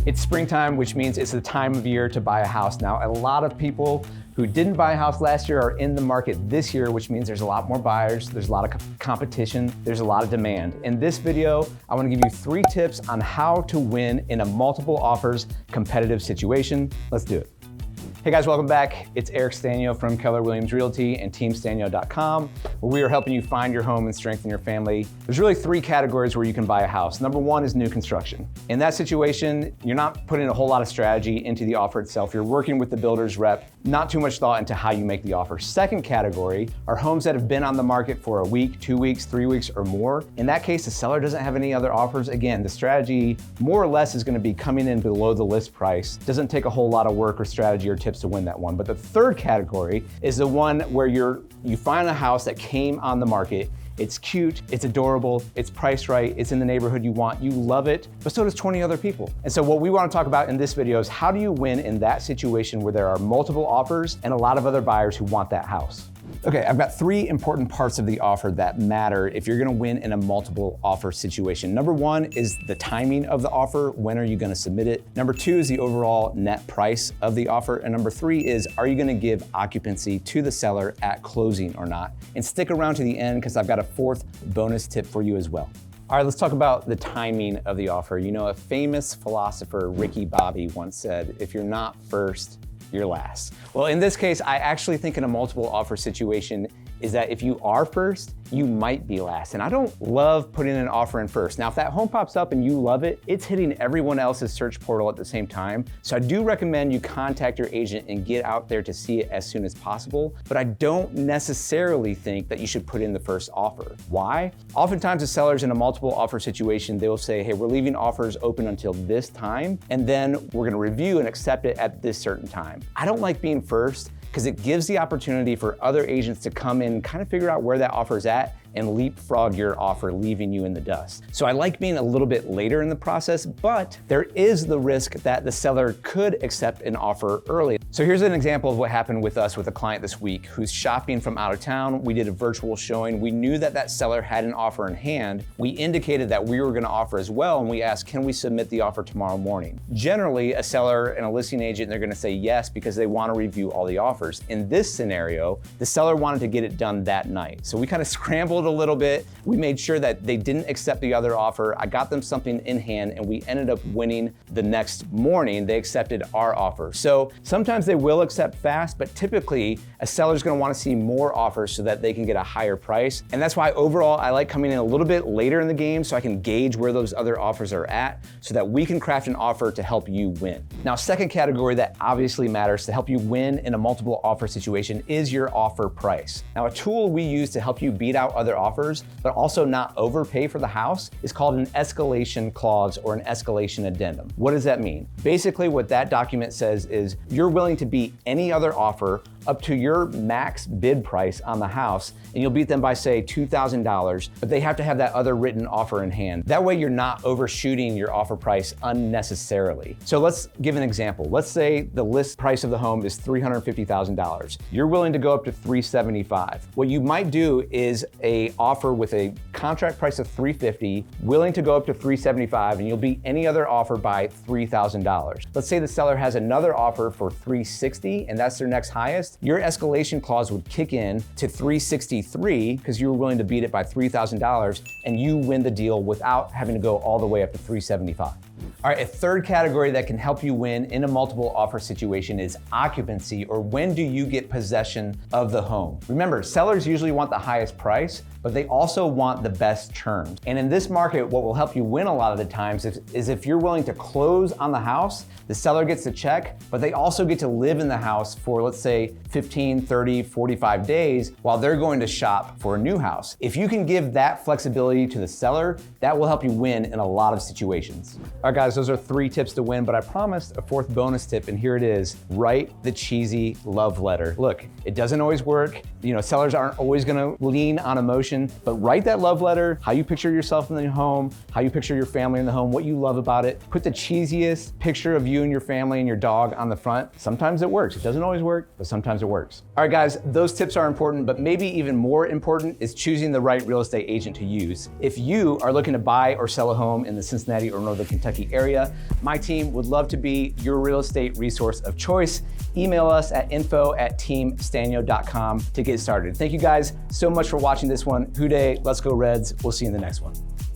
It's springtime, which means it's the time of year to buy a house. Now, a lot of people who didn't buy a house last year are in the market this year, which means there's a lot more buyers, there's a lot of competition, there's a lot of demand. In this video, I want to give you 3 tips on how to win in a multiple offers competitive situation. Let's do it. Hey guys, welcome back. It's Sztanyo from Keller Williams Realty and TeamStanyo.com, where we are helping you find your home and strengthen your family. There's really 3 categories where you can buy a house. Number 1 is new construction. In that situation, you're not putting a whole lot of strategy into the offer itself. You're working with the builder's rep, not too much thought into how you make the offer. Second category are homes that have been on the market for a week, 2 weeks, 3 weeks, or more. In that case, the seller doesn't have any other offers. Again, the strategy more or less is going to be coming in below the list price. Doesn't take a whole lot of work or strategy or tips to win that one. But the third category is the one where you find a house that came on the market. It's cute, it's adorable, it's priced right, it's in the neighborhood you want, you love it, but so does 20 other people. And so what we want to talk about in this video is how do you win in that situation where there are multiple offers and a lot of other buyers who want that house. Okay, I've got 3 important parts of the offer that matter if you're gonna win in a multiple offer situation. Number 1 is the timing of the offer. When are you gonna submit it? Number 2 is the overall net price of the offer. And number 3 is, are you gonna give occupancy to the seller at closing or not? And stick around to the end because I've got a 4th bonus tip for you as well. All right, let's talk about the timing of the offer. You know, a famous philosopher, Ricky Bobby, once said, if you're not first, you're last. Well, in this case, I actually think in a multiple offer situation is that if you are first, you might be last. And I don't love putting an offer in first. Now, if that home pops up and you love it, it's hitting everyone else's search portal at the same time. So I do recommend you contact your agent and get out there to see it as soon as possible. But I don't necessarily think that you should put in the first offer. Why? Oftentimes the sellers in a multiple offer situation, they will say, hey, we're leaving offers open until this time, and then we're gonna review and accept it at this certain time. I don't like being first because it gives the opportunity for other agents to come in, kind of figure out where that offer is at and leapfrog your offer, leaving you in the dust. So I like being a little bit later in the process, but there is the risk that the seller could accept an offer early. So here's an example of what happened with us with a client this week who's shopping from out of town. We did a virtual showing. We knew that that seller had an offer in hand. We indicated that we were gonna offer as well, and we asked, can we submit the offer tomorrow morning? Generally, a seller and a listing agent, they're gonna say yes because they wanna review all the offers. In this scenario, the seller wanted to get it done that night. So we kind of scrambled a little bit. We made sure that they didn't accept the other offer. I got them something in hand and we ended up winning the next morning. They accepted our offer. So sometimes they will accept fast, but typically a seller's gonna wanna see more offers so that they can get a higher price. And that's why overall, I like coming in a little bit later in the game so I can gauge where those other offers are at so that we can craft an offer to help you win. Now, second category that obviously matters to help you win in a multiple offer situation is your offer price. Now, a tool we use to help you beat out other offers, but also not overpay for the house is called an escalation clause or an escalation addendum. What does that mean? Basically, what that document says is you're willing to beat any other offer up to your max bid price on the house, and you'll beat them by say $2,000, but they have to have that other written offer in hand. That way you're not overshooting your offer price unnecessarily. So let's give an example. Let's say the list price of the home is $350,000. You're willing to go up to $375,000. What you might do is a offer with a contract price of $350,000, willing to go up to $375,000, and you'll beat any other offer by $3,000. Let's say the seller has another offer for $360,000, and that's their next highest. Your escalation clause would kick in to $363,000 because you were willing to beat it by $3,000, and you win the deal without having to go all the way up to $375,000. All right, a third category that can help you win in a multiple offer situation is occupancy, or when do you get possession of the home? Remember, sellers usually want the highest price, but they also want the best terms. And in this market, what will help you win a lot of the times is if you're willing to close on the house, the seller gets the check, but they also get to live in the house for, let's say, 15, 30, 45 days while they're going to shop for a new house. If you can give that flexibility to the seller, that will help you win in a lot of situations. All right, guys, those are 3 tips to win, but I promised a 4th bonus tip, and here it is. Write the cheesy love letter. Look, it doesn't always work. You know, sellers aren't always gonna lean on emotion competition, but write that love letter, how you picture yourself in the home, how you picture your family in the home, what you love about it. Put the cheesiest picture of you and your family and your dog on the front. Sometimes it works. It doesn't always work, but sometimes it works. All right, guys, those tips are important, but maybe even more important is choosing the right real estate agent to use. If you are looking to buy or sell a home in the Cincinnati or Northern Kentucky area, my team would love to be your real estate resource of choice. Email us at info@teamsztanyo.com to get started. Thank you guys so much for watching this one. Hoo day, let's go Reds. We'll see you in the next one.